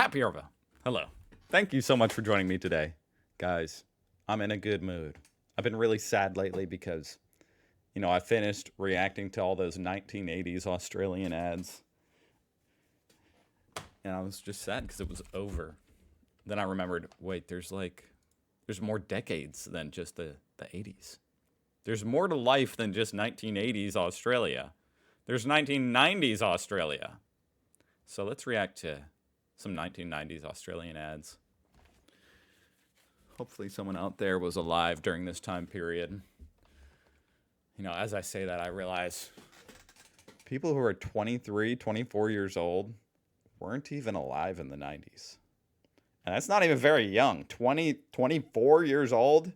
Happy Arva. Hello. Thank you so much for joining me today. Guys, I'm in a good mood. I've been really sad lately because, I finished reacting to all those 1980s Australian ads. And I was just sad because it was over. Then I remembered, wait, there's more decades than just the 80s. There's more to life than just 1980s Australia. There's 1990s Australia. So let's react to some 1990s Australian ads. Hopefully someone out there was alive during this time period. As I say that, I realize people who are 23, 24 years old weren't even alive in the 90s. And that's not even very young. 24 years old?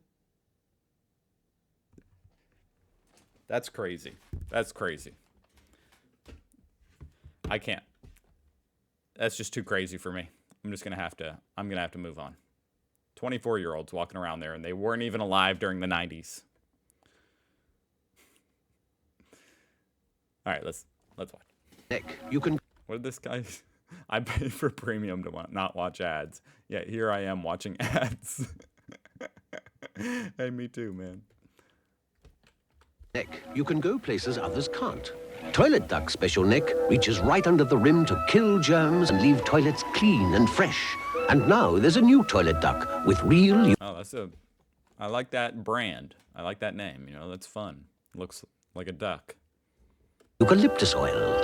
That's crazy. That's crazy. I can't. That's just too crazy for me. I'm gonna have to move on. 24-year-olds walking around there, and they weren't even alive during the 90s. All right, let's watch. Nick, you can. What did this guy? I paid for premium to not watch ads. Yet here I am watching ads. Hey, me too, man. Nick, you can go places others can't. Toilet Duck Special Nick reaches right under the rim to kill germs and leave toilets clean and fresh. And now there's a new Toilet Duck with real... I like that brand. I like that name. That's fun. Looks like a duck. Eucalyptus oil.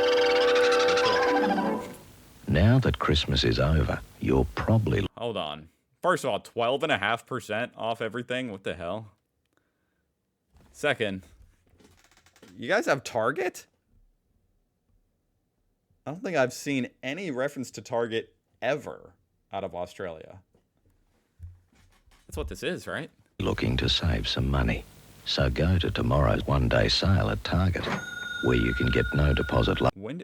Now that Christmas is over, you're probably... Hold on. First of all, 12.5% off everything? What the hell? Second, you guys have Target? I don't think I've seen any reference to Target ever out of Australia. That's what this is, right? Looking to save some money. So go to tomorrow's one-day sale at Target, where you can get no deposit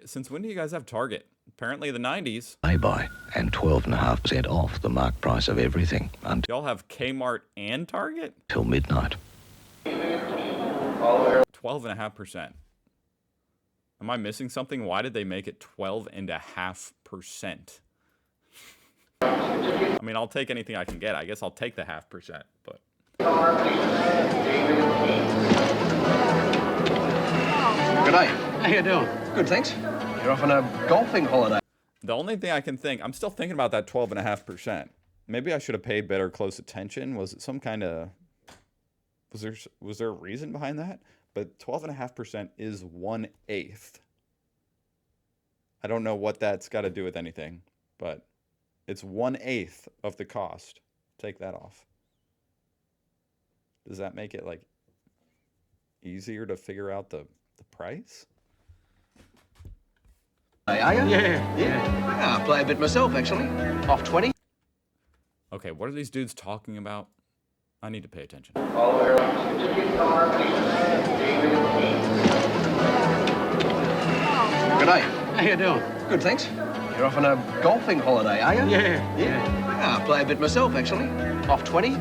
Since when do you guys have Target? Apparently the 90s. Lay-by and 12.5% off the marked price of everything Y'all have Kmart and Target? Till midnight. 12.5%. Am I missing something? Why did they make it 12.5%? I mean, I'll take anything I can get. I guess I'll take the 0.5%, but... G'day. How you doing? Good, thanks. You're off on a golfing holiday. The only thing I can think... I'm still thinking about that 12.5%. Maybe I should have paid better close attention. Was it some kind of... Was there a reason behind that? But 12.5% is 1/8. I don't know what that's got to do with anything, but it's 1/8 of the cost. Take that off. Does that make it easier to figure out the price? Hey, are you? Yeah. I play a bit myself, actually. Off 20. Okay, what are these dudes talking about? I need to pay attention. G'day. How you doing? Good, thanks. You're off on a golfing holiday, are you? Yeah. I play a bit myself, actually. Off 20.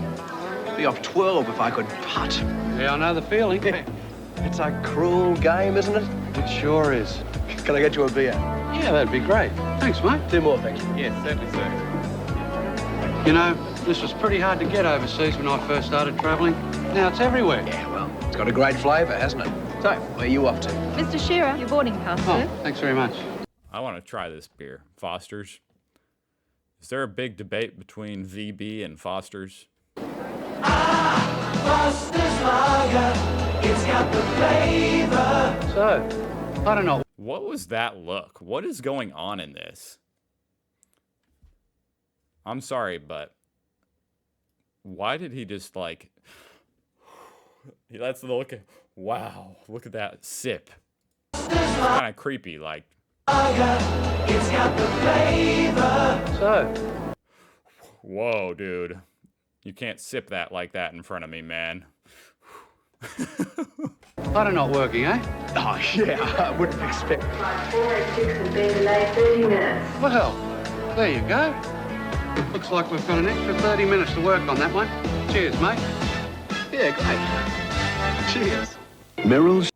Be off 12 if I could putt. Yeah, I know the feeling. It's a cruel game, isn't it? It sure is. Can I get you a beer? Yeah, that'd be great. Thanks, mate. 2 more, thanks. Yes, certainly, sir. This was pretty hard to get overseas when I first started travelling. Now it's everywhere. Yeah, well, it's got a great flavour, hasn't it? So, where are you off to? Mr. Shearer, your boarding pass, sir. Oh, thanks very much. I want to try this beer. Foster's. Is there a big debate between VB and Foster's? Foster's Lager, it's got the flavor. So, I don't know. What was that look? What is going on in this? I'm sorry, but why did he just that's the look. Wow, look at that sip. It's kind of creepy, It's got the flavor. So, whoa, dude. You can't sip that like that in front of me, man. I don't know, working, eh? Oh, yeah, I wouldn't expect. Flight 406 has been delayed 30 minutes. Well, there you go. Looks like we've got an extra 30 minutes to work on that one. Cheers, mate. Yeah, great. Cheers. Merrill's.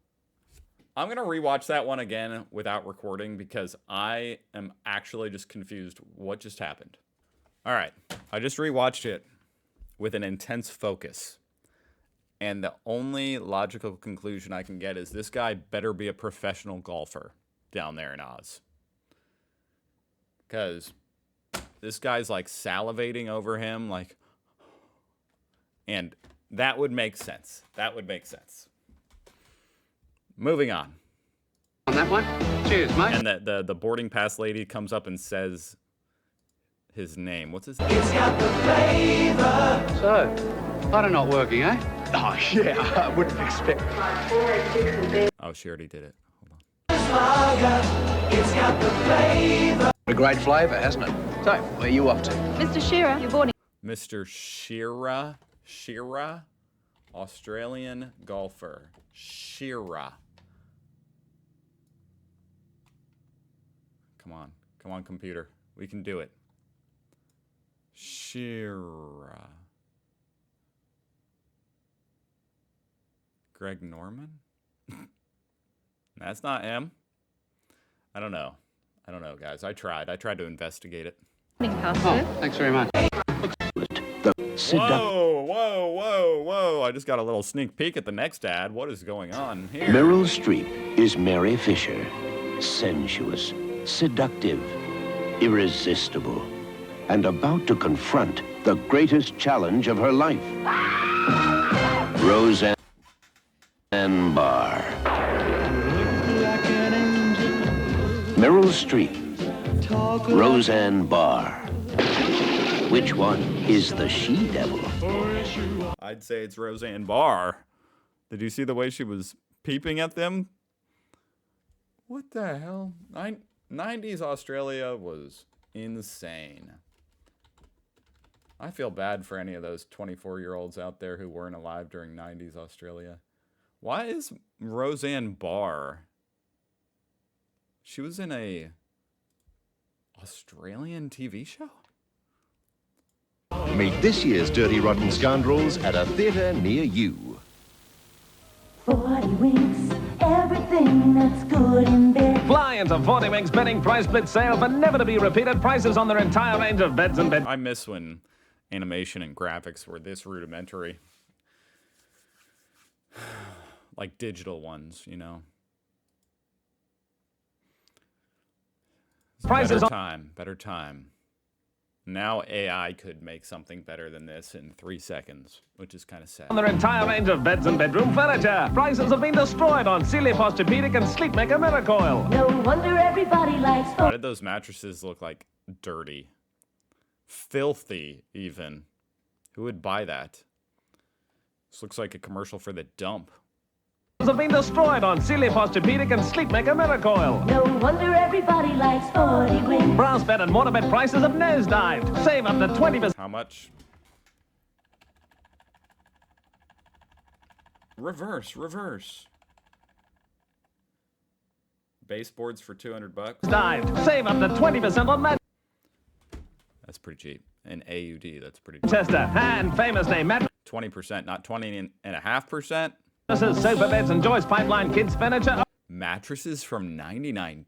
I'm going to rewatch that one again without recording because I am actually just confused what just happened. All right. I just rewatched it with an intense focus. And the only logical conclusion I can get is this guy better be a professional golfer down there in Oz. Because this guy's like salivating over him, like, and that would make sense. That would make sense. Moving on. On that one. Cheers, mate. And the boarding pass lady comes up and says his name. What's his name? It's got the flavor. So, I don't not working, eh? Oh, yeah, I wouldn't expect. Flight 406 has been Oh, she already did it. Hold on. Lager. It's got the flavor. A great flavour, hasn't it? So, where are you off to? Mr. Shearer, you're boarding. Mr. Shira, Australian golfer. Shira. Come on, computer. We can do it. Shira. Greg Norman? That's not M. I don't know, guys. I tried to investigate it. Boarding pass, Oh, sir. thanks very much. Whoa. I just got a little sneak peek at the next ad. What is going on here? Meryl Streep is Mary Fisher. Sensuous, seductive, irresistible, and about to confront the greatest challenge of her life. Roseanne Barr. Meryl Streep. Roseanne Barr. Which one is the she-devil? I'd say it's Roseanne Barr. Did you see the way she was peeping at them? What the hell? 90s Australia was insane. I feel bad for any of those 24-year-olds out there who weren't alive during 90s Australia. Why is Roseanne Barr? She was in a Australian TV show? Meet this year's Dirty Rotten Scoundrels at a theatre near you. 40 winks, everything that's good in bed. Fly into 40 Winks bedding price split sale for never to be repeated prices on their entire range of beds and bed. I miss when animation and graphics were this rudimentary. Like digital ones, you know. Prices Better time. Now AI could make something better than this in 3 seconds, which is kind of sad. on their entire range of beds and bedroom furniture. Prices have been destroyed on Sealy Posturepedic and Sleepmaker Miracoil. No wonder everybody likes Why did those mattresses look like dirty? Filthy, even. Who would buy that? This looks like a commercial for the dump. Have been destroyed on Sealy Posturepedic and Sleepmaker Miracoil. No wonder everybody likes 40 winks. Brass bed and waterbed prices have nosedived. Save up to 20%. How much? Reverse. Baseboards for $200. Dived. Save up to 20% on mattress That's pretty cheap. An AUD, that's pretty cheap. tester and famous name 20%, not 20.5%. mattresses, sofa beds, and Joyce Pipeline kids furniture. Mattresses from $99.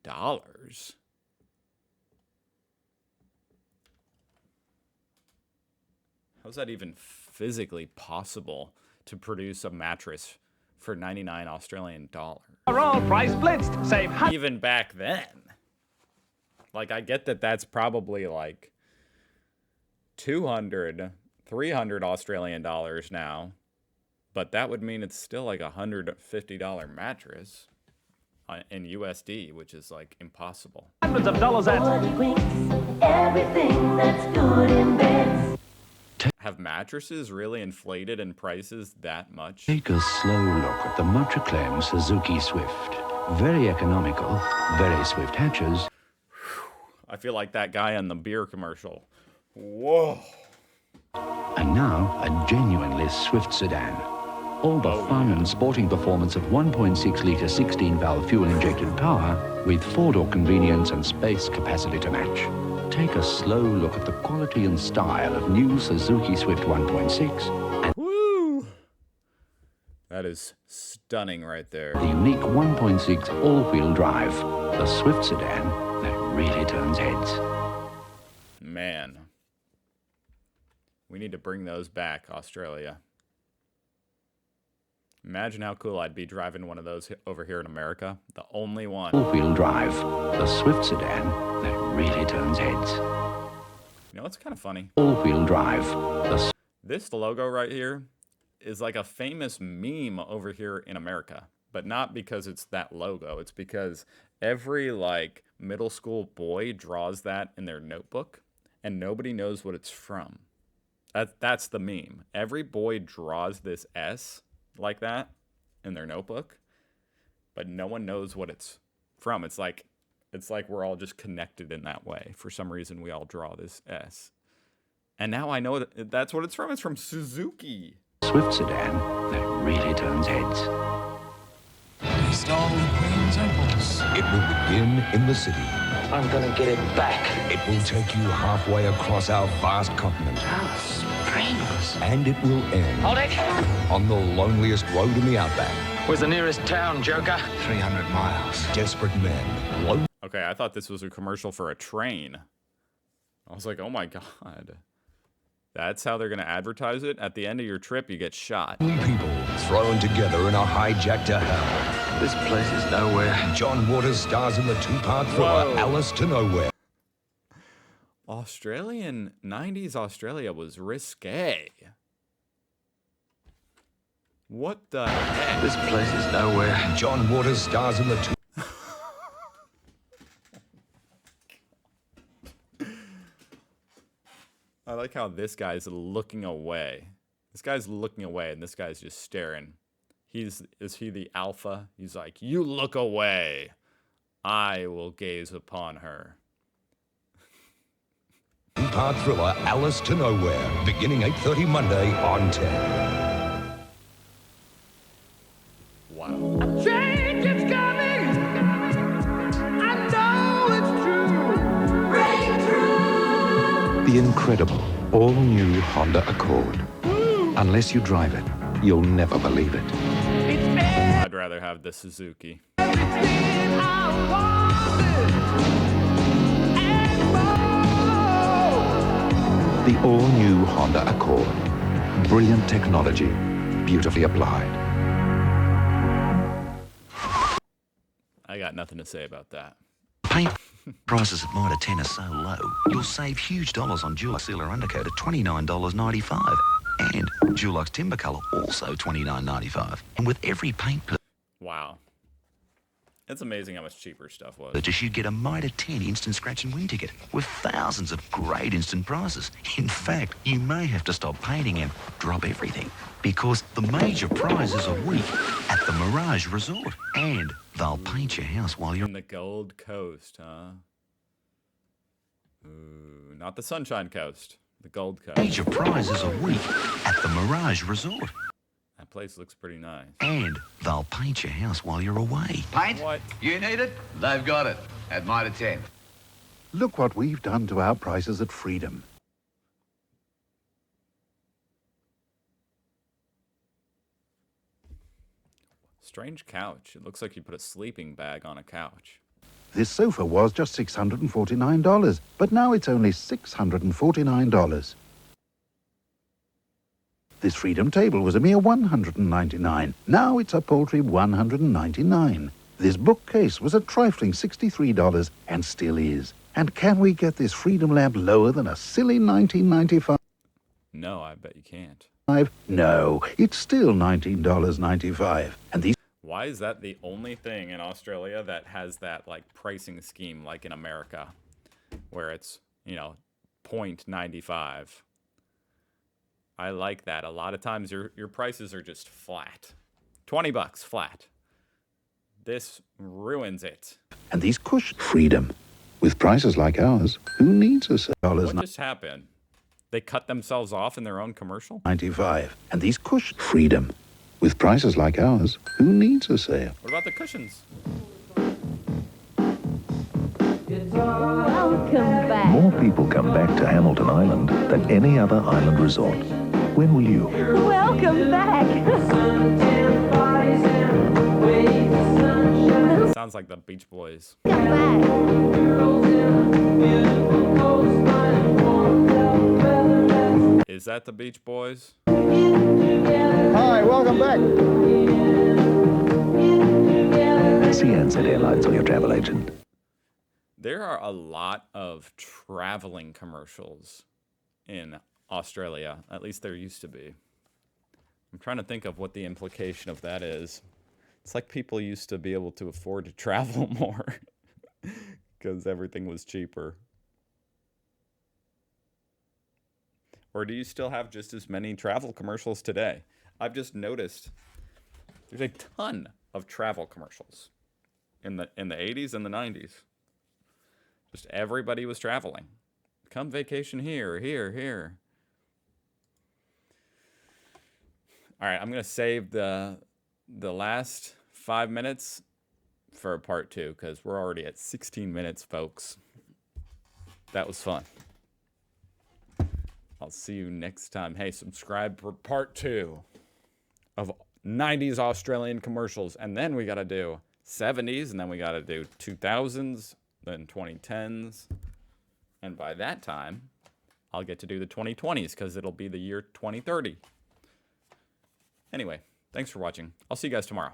How's that even physically possible to produce a mattress for 99 Australian dollars? Are all price blitzed. Save Even back then. Like, I get that that's probably like 200, 300 Australian dollars now. But that would mean it's still like $150 mattress in USD, which is like impossible. hundreds of dollars at 40 winks, everything that's good in bed. Have mattresses really inflated in prices that much? Take a slow look at the much acclaimed Suzuki Swift. Very economical, very swift hatches. I feel like that guy in the beer commercial. Whoa. And now, a genuinely swift sedan. All the fun and sporting performance of 1.6-litre 16-valve fuel-injected power with 4-door convenience and space capacity to match. Take a slow look at the quality and style of new Suzuki Swift 1.6 and Woo! That is stunning right there. The unique 1.6 all-wheel drive, the Swift sedan that really turns heads. Man. We need to bring those back, Australia. Imagine how cool I'd be driving one of those over here in America. The only one. All-wheel drive, the Swift sedan that really turns heads. You know what's kind of funny? All-wheel drive, This logo right here is like a famous meme over here in America. But not because it's that logo. It's because every like middle school boy draws that in their notebook and nobody knows what it's from. That's the meme. Every boy draws this S like that in their notebook, but no one knows what it's from. It's like we're all just connected in that way. For some reason, we all draw this S. And now I know that's what it's from. It's from Suzuki. Swift sedan that really turns heads. It will begin in the city. I'm gonna get it back. It will take you halfway across our vast continent. Springs. And it will end Hold it. on the loneliest road in the outback. Where's the nearest town, Joker? 300 miles. Desperate men. Okay, I thought this was a commercial for a train. I was like, oh my God. That's how they're going to advertise it? At the end of your trip, you get shot. Lonely people thrown together in a hijack to hell. This place is nowhere. John Waters stars in the two-part thriller Whoa. Alice to Nowhere. 90s Australia was risque. What the heck? This place is nowhere. John Waters stars in the two... I like how this guy's looking away. This guy's looking away, and this guy's just staring. Is he the alpha? He's like, you look away. I will gaze upon her. Two-part thriller Alice to Nowhere, beginning 8:30 Monday on 10. Wow. Change is coming. I know it's true. Breakthrough. The incredible, all-new Honda Accord. Unless you drive it, you'll never believe it. I'd rather have the Suzuki. The all-new Honda Accord. Brilliant technology, beautifully applied. I got nothing to say about that. Paint prices at Mitre 10 are so low, you'll save huge dollars on Dulux Sealer Undercoat at $29.95. And Dulux Timber Colour also $29.95. And with every paint Wow. It's amazing how much cheaper stuff was. purchase, you get a Mitre 10 instant scratch and win ticket with thousands of great instant prizes. In fact, you may have to stop painting and drop everything because the major prize is a week at the Mirage Resort. And they'll paint your house while you're In the Gold Coast, huh? Ooh, not the Sunshine Coast. The Gold Coast. Major prize is a week at the Mirage Resort. That place looks pretty nice. And they'll paint your house while you're away. Paint? What? You need it? They've got it. At Mitre 10. Look what we've done to our prices at Freedom. Strange couch. It looks like you put a sleeping bag on a couch. This sofa was just $649, but now it's only $649. This Freedom table was a mere $199. Now it's a paltry $199. This bookcase was a trifling $63 and still is. And can we get this Freedom lamp lower than a silly $19.95? No, I bet you can't. No, it's still $19.95. And these... Why is that the only thing in Australia that has that like pricing scheme like in America where it's, you know, 0.95? I like that. A lot of times your prices are just flat. $20 flat. This ruins it. And these cushions... Freedom. With prices like ours, who needs a What just happened? They cut themselves off in their own commercial? $95. And these cushions... Freedom. With prices like ours, who needs a sale? What about the cushions? Welcome back. More people come back to Hamilton Island than any other island resort. When will you? Welcome back. sounds like the Beach Boys. Is that the Beach Boys? Hi, welcome back. See Ansett Airlines or your travel agent. There are a lot of traveling commercials in Australia. At least there used to be. I'm trying to think of what the implication of that is. It's like people used to be able to afford to travel more because everything was cheaper. Or do you still have just as many travel commercials today? I've just noticed there's a ton of travel commercials in the 80s and the 90s. Just everybody was traveling. Come vacation here, here, here. All right, I'm going to save the last 5 minutes for part 2 because we're already at 16 minutes, folks. That was fun. I'll see you next time. Hey, subscribe for part 2 of 90s Australian commercials. And then we got to do 70s, and then we got to do 2000s, then 2010s. And by that time, I'll get to do the 2020s because it'll be the year 2030. Anyway, thanks for watching. I'll see you guys tomorrow.